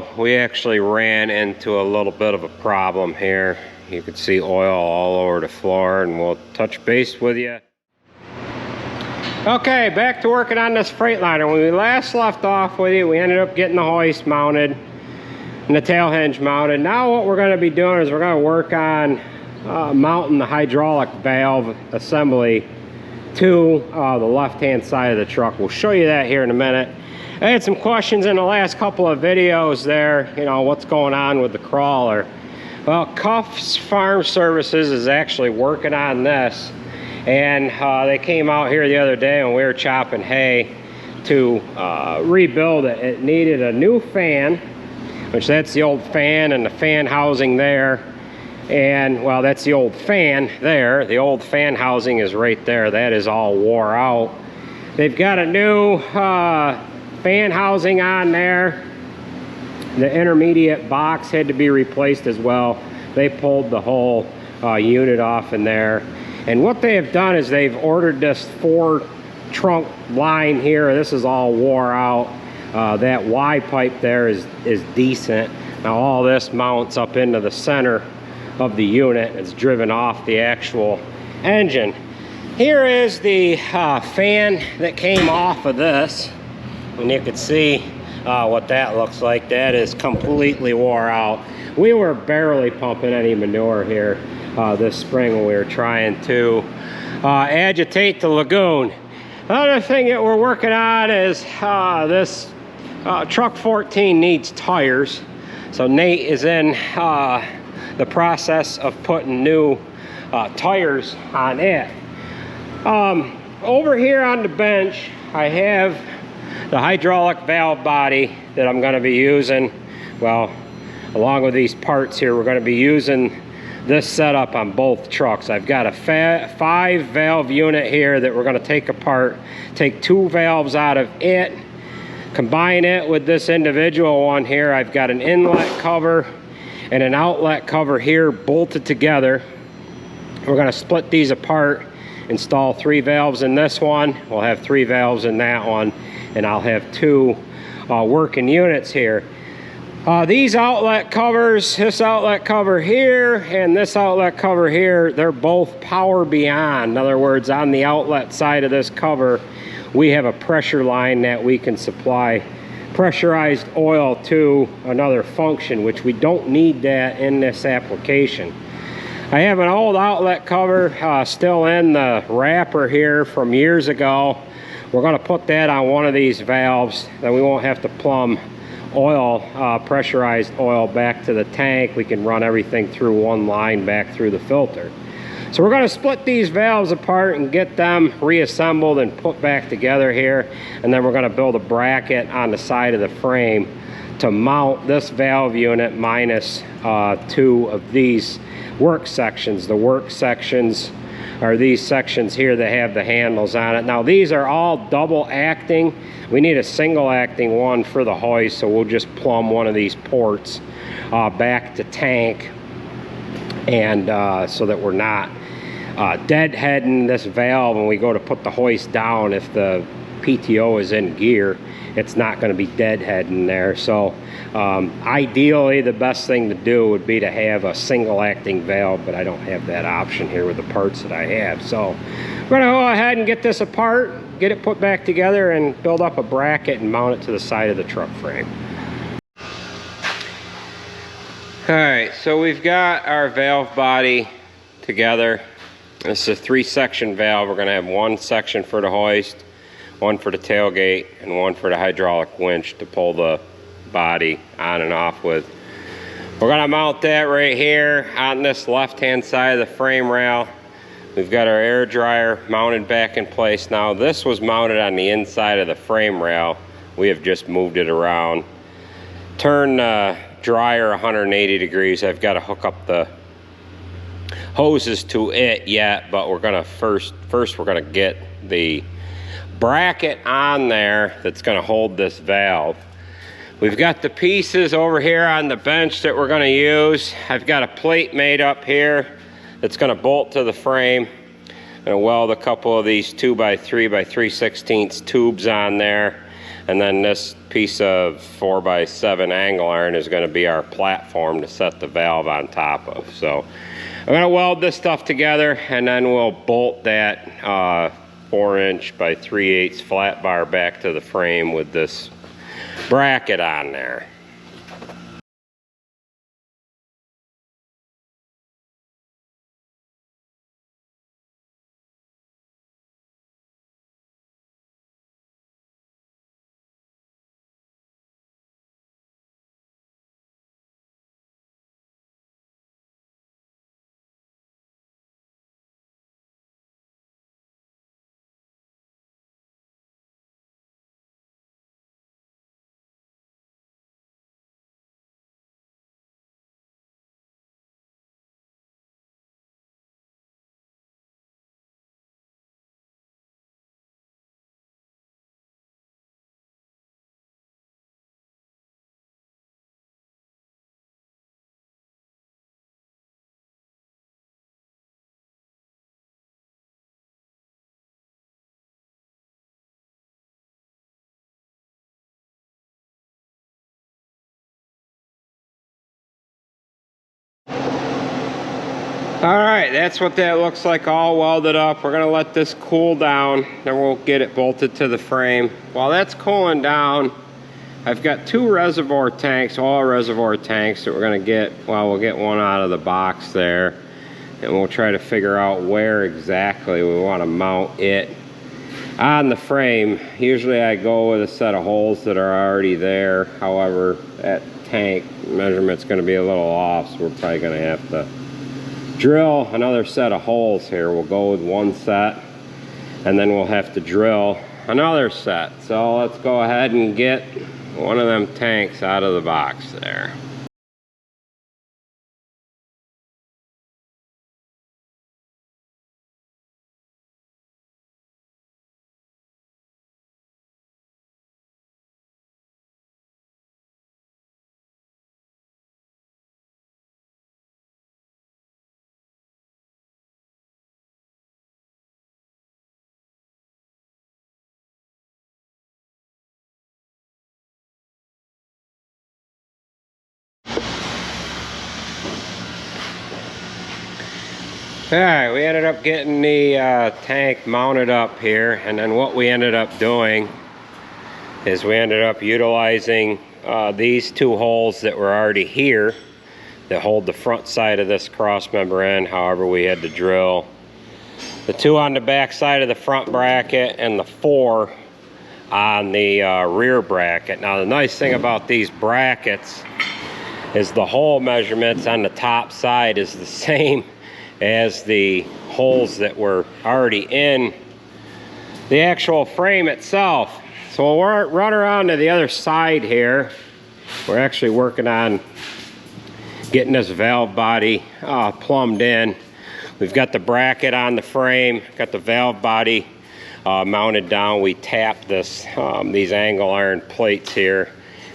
So we actually ran into a little bit of a problem here. You can see oil all over the floor, and we'll touch base with you. Okay, back to working on this Freightliner. When we last left off with you, we ended up getting the hoist mounted and the tail hinge mounted. Now what we're going to be doing is we're going to work on mounting the hydraulic valve assembly to the left-hand side of the truck. We'll show you that here in a minute. I had some questions in the last couple of videos there, you know, what's going on with the crawler. Well, Cuffs Farm Services is actually working on this, and they came out here the other day and we were chopping hay to rebuild it. It needed a new fan, which that's the old fan and the fan housing there. And well, that's the old fan there. The old fan housing is right there. That is all wore out. They've got a new fan housing on there. The intermediate box had to be replaced as well. They pulled the whole unit off in there. And what they have done is they've ordered this 4 trunk line here. This is all wore out. That Y pipe there is decent. Now all this mounts up into the center of the unit. It's driven off the actual engine. Here is the fan that came off of this, and you can see what that looks like. That is completely wore out. We were barely pumping any manure here this spring when we were trying to agitate the lagoon. Another thing that we're working on is this truck 14 needs tires. So Nate is in the process of putting new tires on it. Over here on the bench, I have the hydraulic valve body that I'm going to be using. Well, along with these parts here, we're going to be using this setup on both trucks. I've got a 5 valve unit here that we're going to take apart, take 2 valves out of it, combine it with this individual one here. I've got an inlet cover and an outlet cover here bolted together. We're going to split these apart, install 3 valves in this one. We'll have 3 valves in that one, and I'll have 2 working units here. These outlet covers, this outlet cover here and this outlet cover here, they're both power beyond. In other words, on the outlet side of this cover, we have a pressure line that we can supply pressurized oil to another function, which we don't need that in this application. I have an old outlet cover still in the wrapper here from years ago. We're going to put that on one of these valves, then we won't have to plumb oil, pressurized oil back to the tank. We can run everything through one line back through the filter. So we're going to split these valves apart and get them reassembled and put back together here, and then we're going to build a bracket on the side of the frame to mount this valve unit minus 2 of these work sections. The work sections are these sections here that have the handles on it. Now these are all double acting. We need a single acting one for the hoist, so we'll just plumb one of these ports back to tank, and so that we're not deadheading this valve when we go to put the hoist down. If the PTO is in gear, it's not going to be deadheading there. So ideally the best thing to do would be to have a single acting valve, but I don't have that option here with the parts that I have. So we're going to go ahead and get this apart, get it put back together, and build up a bracket and mount it to the side of the truck frame. Alright, so we've got our valve body together. This is a 3-section valve. We're going to have 1 section for the hoist, 1 for the tailgate, and 1 for the hydraulic winch to pull the body on and off with. We're going to mount that right here on this left-hand side of the frame rail. We've got our air dryer mounted back in place. Now this was mounted on the inside of the frame rail. We have just moved it around. Turn dryer 180 degrees. I've got to hook up the hoses to it yet, but we're gonna first we're gonna get the bracket on there that's gonna hold this valve. We've got the pieces over here on the bench that we're gonna use. I've got a plate made up here that's gonna bolt to the frame. I'm gonna weld a couple of these 2x3 by 3/16 tubes on there, And then this piece of 4x7 angle iron is going to be our platform to set the valve on top of. So I'm going to weld this stuff together, and then we'll bolt that 4" by 3/8 flat bar back to the frame with this bracket on there. All right, that's what that looks like, all welded up. We're gonna let this cool down, then we'll get it bolted to the frame. While that's cooling down, I've got 2 reservoir tanks, all reservoir tanks that we're gonna get. Well, we'll get one out of the box there, and we'll try to figure out where exactly we wanna mount it on the frame. Usually I go with a set of holes that are already there. However, that tank measurement's gonna be a little off, so we're probably gonna have to drill another set of holes here. We'll go with one set, and then we'll have to drill another set. So let's go ahead and get one of them tanks out of the box there. Alright, we ended up getting the tank mounted up here, and then what we ended up doing is we ended up utilizing these 2 holes that were already here that hold the front side of this cross member in. However, we had to drill the 2 on the back side of the front bracket and the 4 on the rear bracket. Now the nice thing about these brackets is the hole measurements on the top side is the same as the holes that were already in the actual frame itself. So we'll run around to the other side here. We're actually working on getting this valve body plumbed in. We've got the bracket on the frame, got the valve body mounted down. We tapped this these angle iron plates here,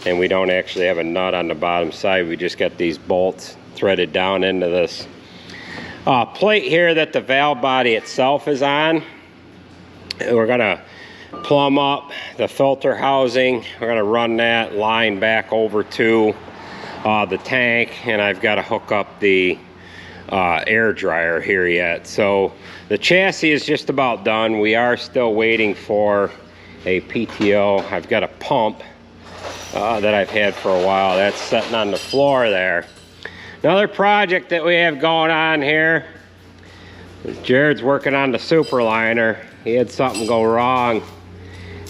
and we don't actually have a nut on the bottom side. We just got these bolts threaded down into this plate here that the valve body itself is on. And we're gonna plumb up the filter housing. We're gonna run that line back over to the tank, and I've got to hook up the air dryer here yet. So the chassis is just about done. We are still waiting for a PTO. I've got a pump that I've had for a while. That's sitting on the floor there. Another project that we have going on here is Jared's working on the superliner. He had something go wrong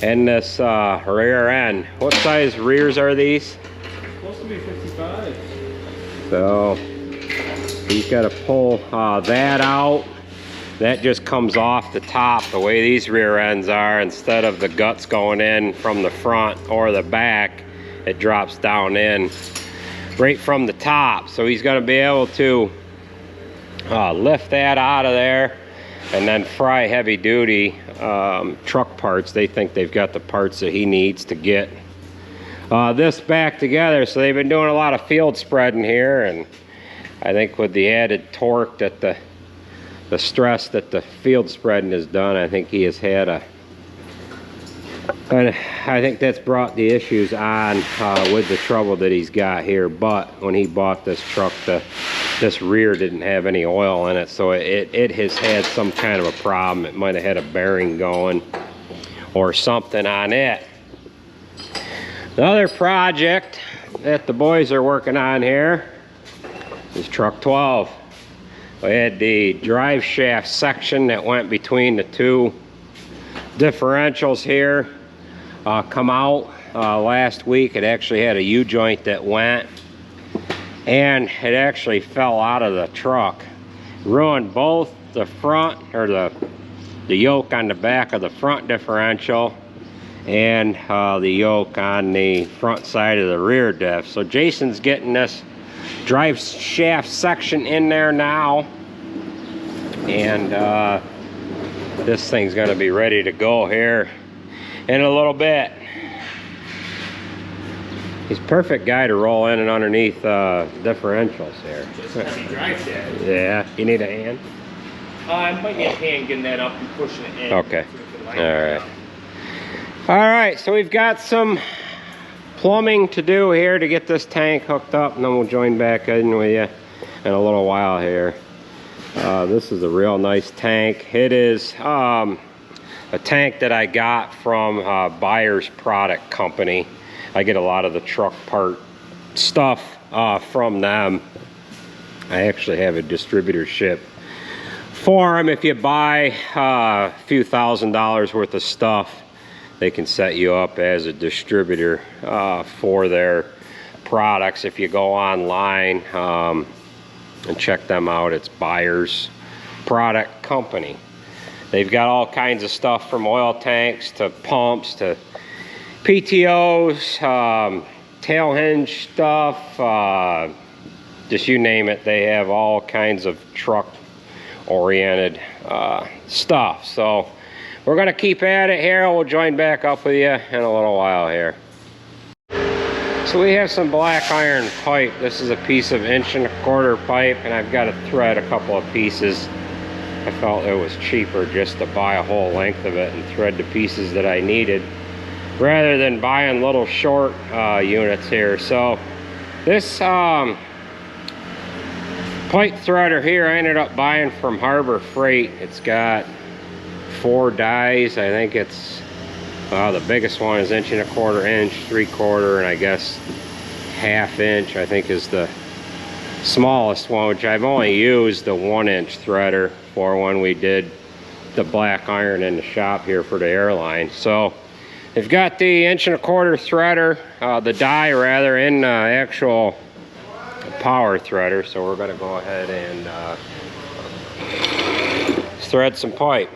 in this rear end. What size rears are these? Supposed to be 55. So he's got to pull that out. That just comes off the top. The way these rear ends are, instead of the guts going in from the front or the back, it drops down in right from the top. So he's going to be able to lift that out of there and then fry heavy duty truck parts. They think they've got the parts that he needs to get this back together. So they've been doing a lot of field spreading here, and I think with the added torque that the stress that the field spreading has done, I think he has had And I think that's brought the issues on with the trouble that he's got here. But when he bought this truck, this rear didn't have any oil in it, so it has had some kind of a problem. It might have had a bearing going or something on it. The other project that the boys are working on here is truck 12. We had the drive shaft section that went between the two differentials here come out last week. It actually had a U-joint that went, and it actually fell out of the truck. Ruined both the front, or the yoke on the back of the front differential, and the yoke on the front side of the rear diff. So Jason's getting this drive shaft section in there now, and this thing's going to be ready to go here in a little bit. He's a perfect guy to roll in and underneath differentials here. Just heavy drive shaft. Yeah, you need a hand? I might need a hand getting that up and pushing it in. Okay. So we can All line it right. up. All right, so we've got some plumbing to do here to get this tank hooked up, and then we'll join back in with you in a little while here. This is a real nice tank. It is a tank that I got from Buyer's Product Company. I get a lot of the truck part stuff from them. I actually have a distributorship for them. If you buy a few $1,000s worth of stuff, they can set you up as a distributor for their products. If you go online and check them out, it's Buyer's Product Company. They've got all kinds of stuff from oil tanks to pumps to PTOs, tail hinge stuff, just you name it. They have all kinds of truck oriented stuff. So we're going to keep at it here. We'll join back up with you in a little while here. So we have some black iron pipe. This is a piece of 1¼ inch pipe, and I've got to thread a couple of pieces. I felt it was cheaper just to buy a whole length of it and thread the pieces that I needed, rather than buying little short units here. So this pipe threader here I ended up buying from Harbor Freight. It's got 4 dies. I think it's the biggest one is 1¼ inch, 3/4, and I guess 1/2 inch I think is the smallest one, which I've only used the 1-inch threader for when we did the black iron in the shop here for the airline. So they've got the 1¼ threader, the die rather, in actual power threader. So we're going to go ahead and thread some pipe.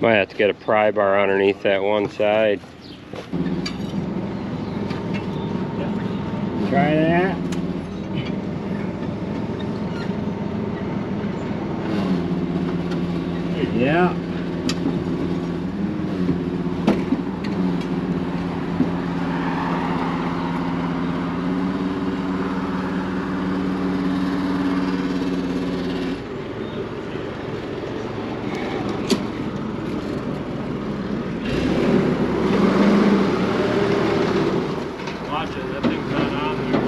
Might have to get a pry bar underneath that one side. Try that. Yeah. Watch it, that thing's not on there.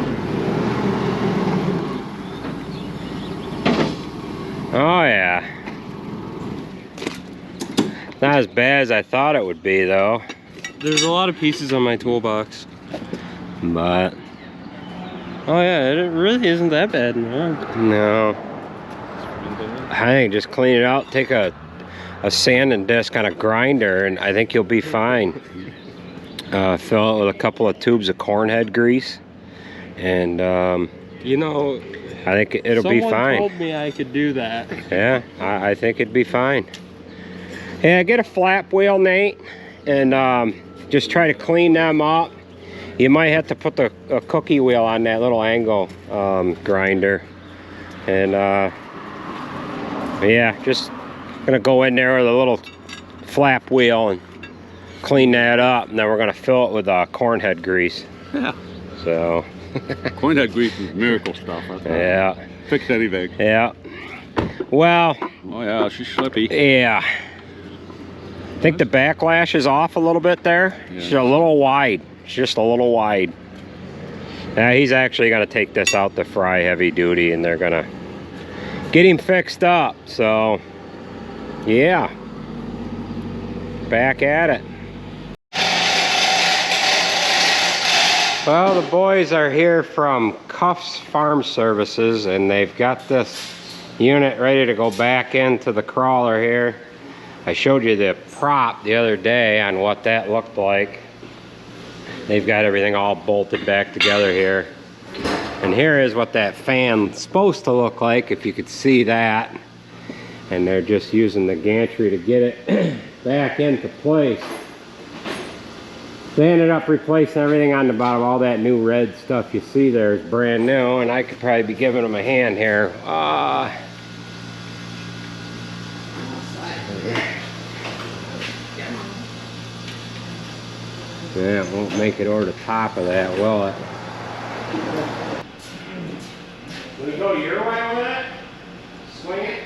Oh yeah. Not as bad as I thought it would be though. There's a lot of pieces on my toolbox. But Oh yeah, it really isn't that bad. no. I think just clean it out, take a sanding disc on a grinder, and I think you'll be fine. Fill it with a couple of tubes of cornhead grease, and You know, I think it'll be someone fine. told me I could do that. Yeah, I think it'd be fine. Yeah, get a flap wheel, Nate, and just try to clean them up. You might have to put a cookie wheel on that little angle grinder, and yeah, just gonna go in there with a little flap wheel and clean that up, and then we're gonna fill it with cornhead grease. Yeah. So Cornhead grease is miracle stuff. yeah, Fix anything. yeah. Well, Oh yeah, she's slippy. yeah. I think the backlash is off a little bit there. Yeah. She's a little wide. It's just a little wide. Now he's actually gonna take this out to Fry heavy duty, and they're gonna get him fixed up. So yeah, back at it. Well, the boys are here from Cuffs Farm Services, and they've got this unit ready to go back into the crawler here. I showed you the prop the other day on what that looked like. They've got everything all bolted back together here. And here is what that fan's supposed to look like, if you could see that. And they're just using the gantry to get it back into place. They ended up replacing everything on the bottom. All that new red stuff you see there is brand new, and I could probably be giving them a hand here. Yeah, it won't make it over the top of that, will it? Will it go your way with it? Swing it?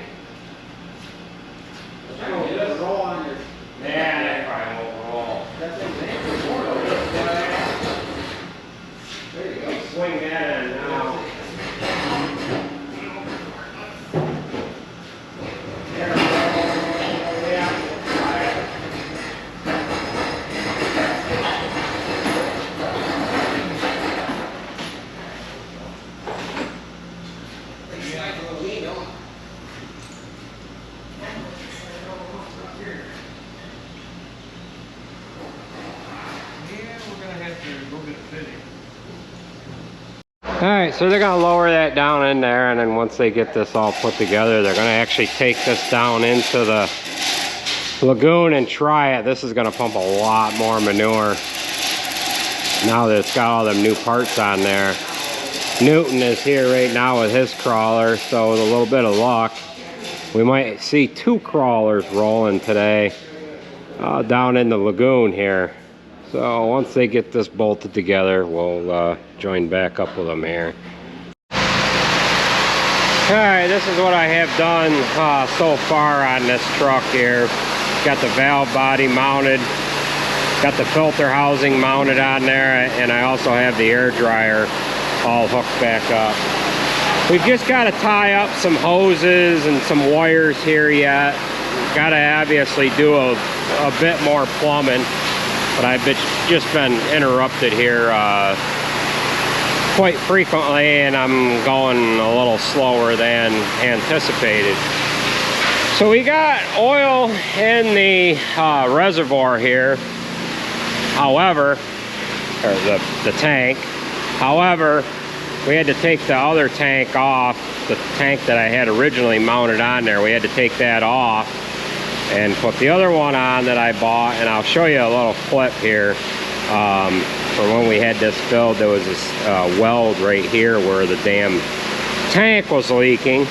Just roll on your... Yeah, that probably won't roll. There you go. Swing that in now. Alright, so they're going to lower that down in there, and then once they get this all put together, they're going to actually take this down into the lagoon and try it. This is going to pump a lot more manure now that it's got all them new parts on there. Newton is here right now with his crawler, so with a little bit of luck, we might see 2 crawlers rolling today down in the lagoon here. So once they get this bolted together, we'll join back up with them here. Alright, this is what I have done so far on this truck here. Got the valve body mounted, got the filter housing mounted on there, and I also have the air dryer all hooked back up. We've just got to tie up some hoses and some wires here yet. Got to obviously do a bit more plumbing. But I've just been interrupted here quite frequently, and I'm going a little slower than anticipated. So we got oil in the reservoir here, however, or the tank. However, we had to take the other tank off, the tank that I had originally mounted on there. We had to take that off and put the other one on that I bought, and I'll show you a little clip here. For when we had this filled, there was this weld right here where the damn tank was leaking.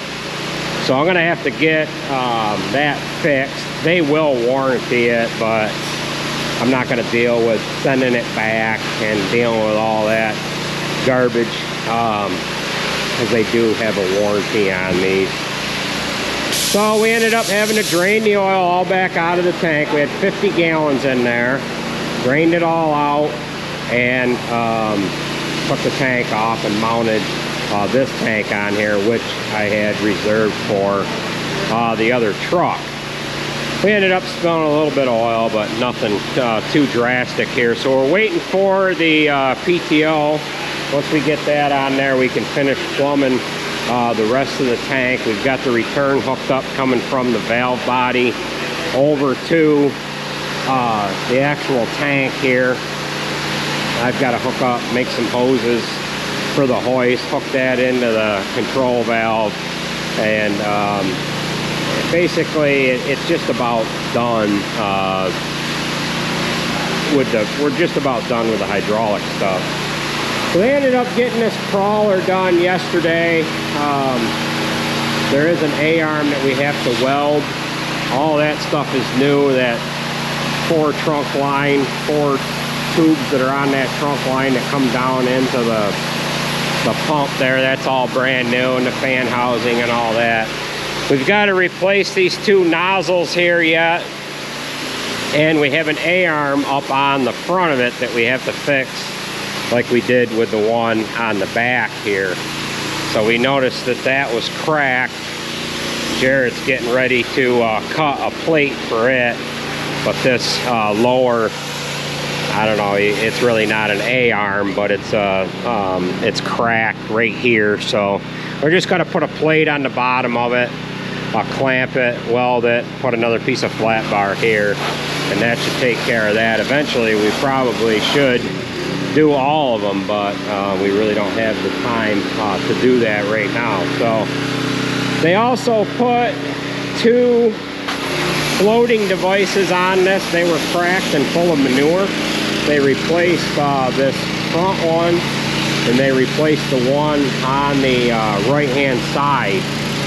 So I'm gonna have to get that fixed. They will warranty it, but I'm not gonna deal with sending it back and dealing with all that garbage, because they do have a warranty on these. So we ended up having to drain the oil all back out of the tank. We had 50 gallons in there, drained it all out, and took the tank off and mounted this tank on here, which I had reserved for the other truck. We ended up spilling a little bit of oil, but nothing too drastic here. So we're waiting for the PTO. Once we get that on there, we can finish plumbing the rest of the tank. We've got the return hooked up coming from the valve body over to the actual tank here. I've got to hook up, make some hoses for the hoist, hook that into the control valve, and basically it's just about done we're just about done with the hydraulic stuff. So they ended up getting this crawler done yesterday. There is an A-arm that we have to weld. All that stuff is new. That 4 trunk line, 4 tubes that are on that trunk line that come down into the pump there, that's all brand new, and the fan housing and all that. We've got to replace these 2 nozzles here yet, and we have an A-arm up on the front of it that we have to fix, like we did with the one on the back here. So we noticed that that was cracked. Jared's getting ready to cut a plate for it, but this lower, I don't know, it's really not an A-arm, but it's cracked right here. So we're just gonna put a plate on the bottom of it, clamp it, weld it, put another piece of flat bar here, and that should take care of that. Eventually we probably should do all of them, but we really don't have the time to do that right now. So they also put 2 floating devices on this. They were cracked and full of manure. They replaced this front one, and they replaced the one on the right-hand side.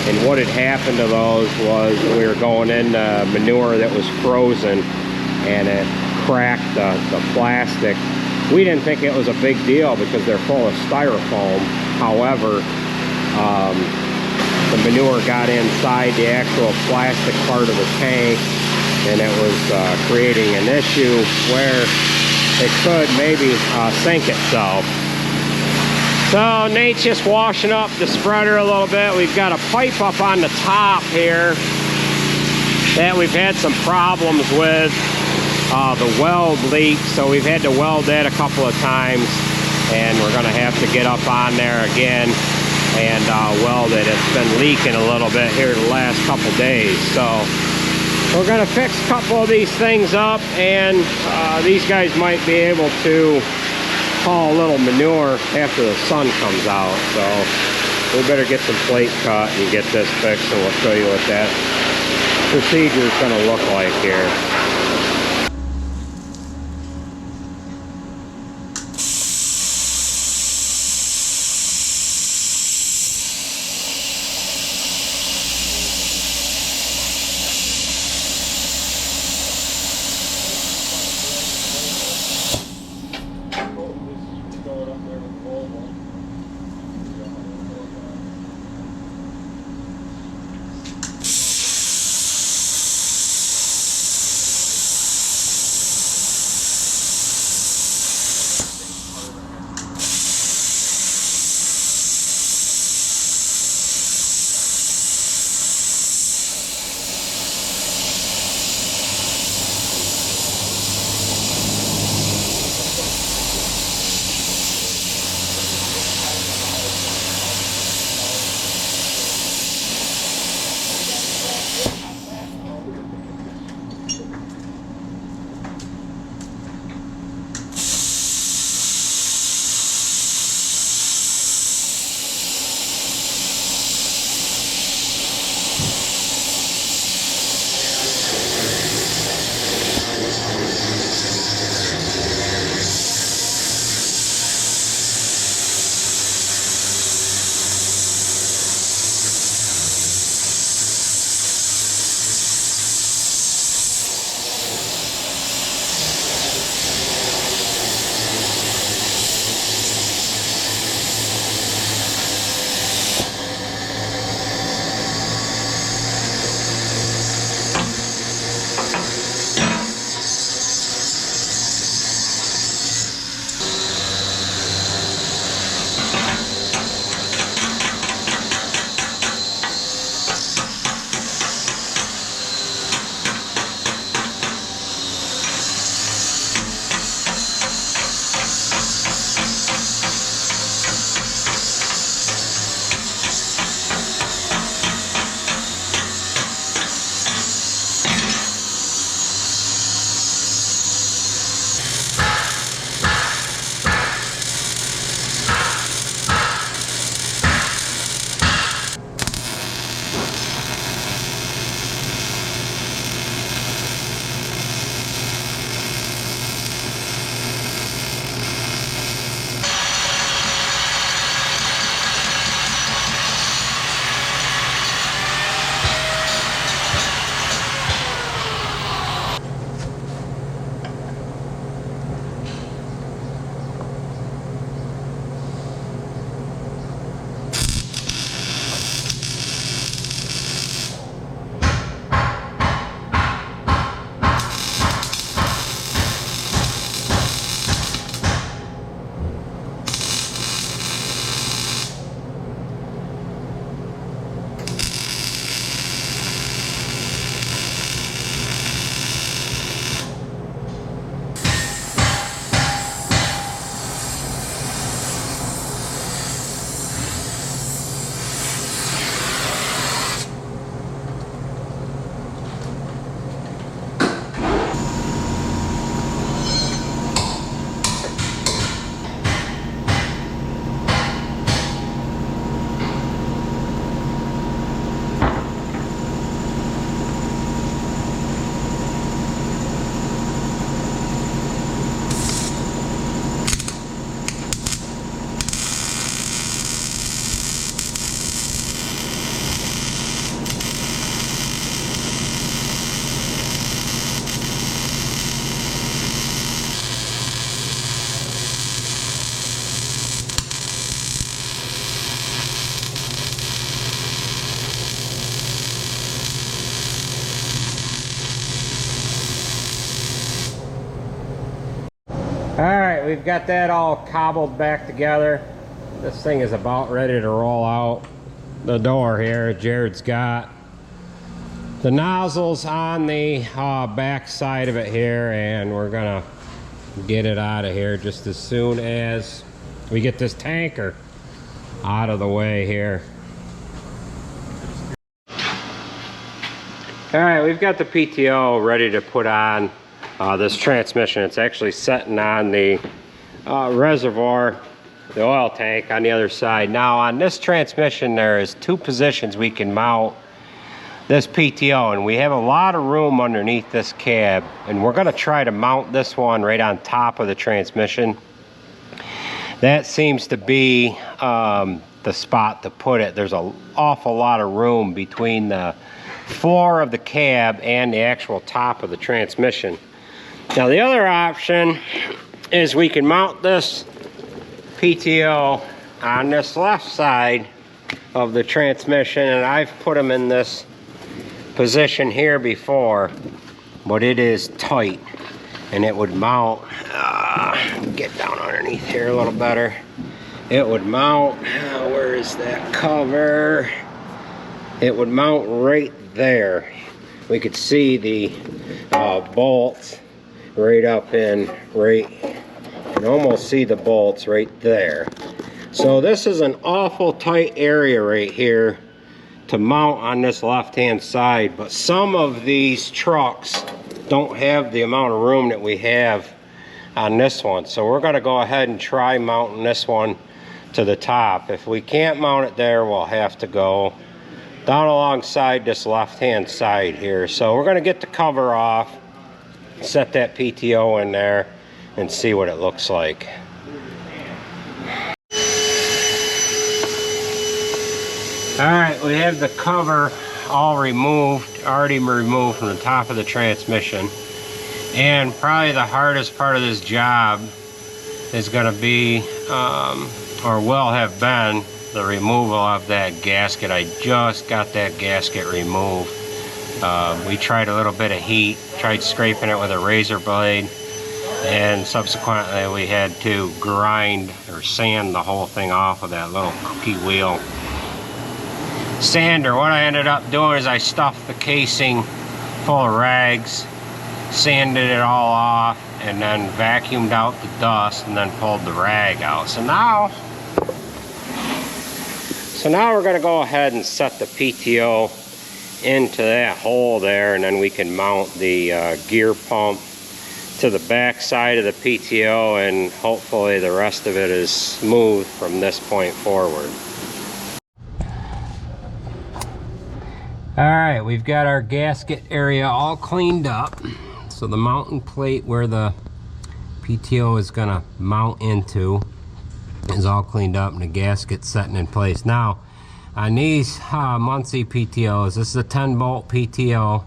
And what had happened to those was we were going into manure that was frozen, and it cracked the plastic. We didn't think it was a big deal because they're full of styrofoam. However, the manure got inside the actual plastic part of the tank, and it was creating an issue where it could maybe sink itself. So Nate's just washing up the spreader a little bit. We've got a pipe up on the top here that we've had some problems with. The weld leak, so we've had to weld that a couple of times, and we're going to have to get up on there again and weld it. It's been leaking a little bit here the last couple days, so we're going to fix a couple of these things up, and these guys might be able to haul a little manure after the sun comes out. So we better get some plate cut and get this fixed, and we'll show you what that procedure is going to look like here. All right, we've got that all cobbled back together. This thing is about ready to roll out the door here. Jared's got the nozzles on the back side of it here, and we're gonna get it out of here just as soon as we get this tanker out of the way here. All right, we've got the PTO ready to put on this transmission. It's actually sitting on the reservoir, the oil tank on the other side. Now on this transmission, there is 2 positions we can mount this PTO, and we have a lot of room underneath this cab, and we're going to try to mount this one right on top of the transmission. That seems to be the spot to put it. There's an awful lot of room between the floor of the cab and the actual top of the transmission. Now the other option is we can mount this PTO on this left side of the transmission, and I've put them in this position here before, but it is tight, and it would mount, get down underneath here a little better. It would mount, where is that cover? It would mount right there. We could see the bolts right up in, you can almost see the bolts right there. So this is an awful tight area right here to mount on this left hand side, but some of these trucks don't have the amount of room that we have on this one. So we're going to go ahead and try mounting this one to the top. If we can't mount it there, we'll have to go down alongside this left hand side here. So we're going to get the cover off, set that PTO in there, and see what it looks like. Alright, we have the cover all removed, already removed from the top of the transmission. And probably the hardest part of this job is going to be, or will have been, the removal of that gasket. I just got that gasket removed. We tried a little bit of heat, tried scraping it with a razor blade, and subsequently we had to grind or sand the whole thing off with that little cookie wheel sander. What I ended up doing is I stuffed the casing full of rags, sanded it all off, and then vacuumed out the dust, and then pulled the rag out. So now we're going to go ahead and set the PTO into that hole there, and then we can mount the gear pump to the back side of the PTO, and hopefully the rest of it is smooth from this point forward. Alright, we've got our gasket area all cleaned up. So the mounting plate where the PTO is going to mount into is all cleaned up, and the gasket's setting in place. Now, on these Muncie PTOs, this is a 10-bolt PTO.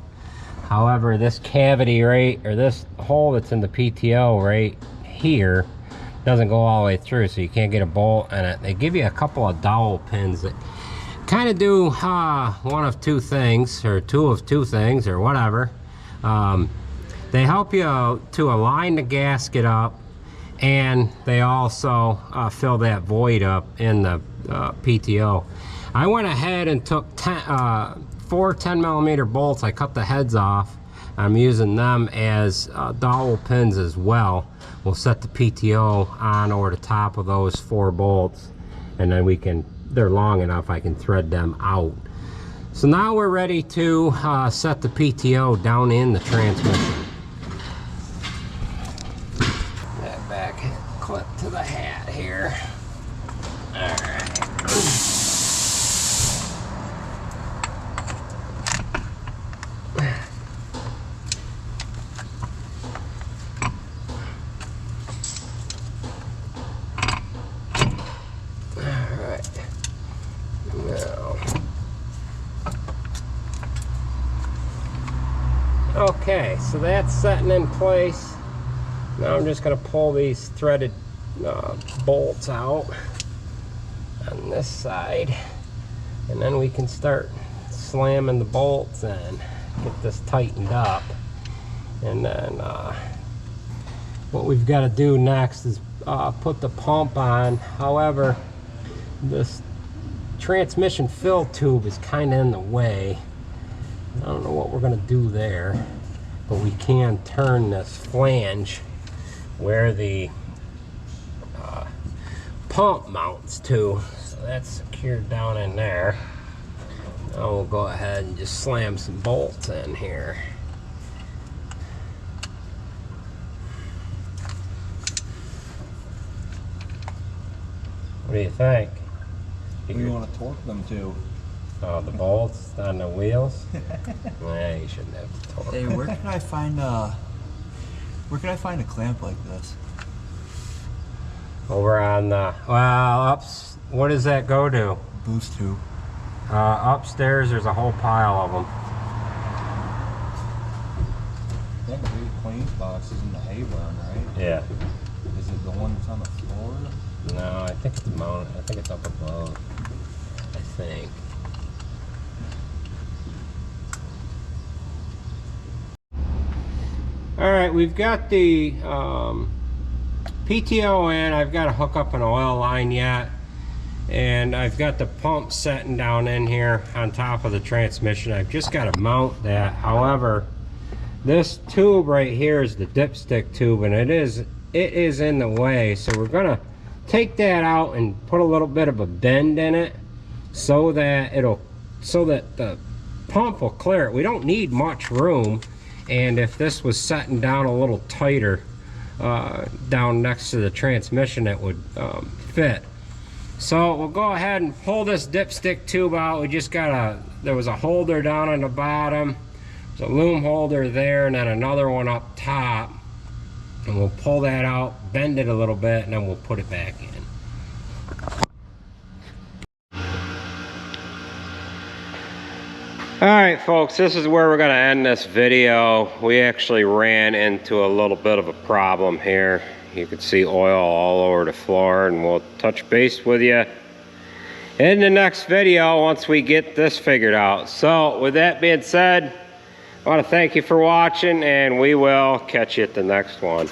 However, this cavity right, or this hole that's in the PTO right here, doesn't go all the way through, so you can't get a bolt in it. They give you a couple of dowel pins that kind of do one of 2 things, or 2 of 2 things, or whatever. They help you to align the gasket up, and they also fill that void up in the PTO. I went ahead and took 4 10mm bolts. I cut the heads off. I'm using them as dowel pins as well. We'll set the PTO on over the top of those 4 bolts, and then we can, they're long enough, I can thread them out. So now we're ready to set the PTO down in the transmission. That back clip to the hat here. Alright. Okay, so that's setting in place. Now I'm just going to pull these threaded bolts out on this side, and then we can start slamming the bolts and get this tightened up. And then what we've got to do next is put the pump on. However, this transmission fill tube is kind of in the way. I don't know what we're going to do there, but we can turn this flange where the pump mounts to. So that's secured down in there. Now we'll go ahead and just slam some bolts in here. What do you think? Where do you want to torque them to? Oh, the bolts on the wheels? Nah, you shouldn't have to torque. Hey, where can I find a clamp like this? Over on the, well, what does that go to? Boost tube. Upstairs, there's a whole pile of them. That big clean box is in the hay barn, right? Yeah. Is it the one that's on the floor? No, I think it's mounted. I think it's up above. I think. All right, we've got the PTO in. I've got to hook up an oil line yet, and I've got the pump setting down in here on top of the transmission. I've just got to mount that. However, this tube right here is the dipstick tube, and it is in the way. So we're gonna take that out and put a little bit of a bend in it so that the pump will clear it. We don't need much room, and if this was setting down a little tighter down next to the transmission, it would fit. So we'll go ahead and pull this dipstick tube out. We just got there was a holder down on the bottom, there's a loom holder there, and then another one up top. And we'll pull that out, bend it a little bit, and then we'll put it back in. Alright folks, this is where we're going to end this video. We actually ran into a little bit of a problem here. You can see oil all over the floor, and we'll touch base with you in the next video once we get this figured out. So with that being said, I want to thank you for watching, and we will catch you at the next one.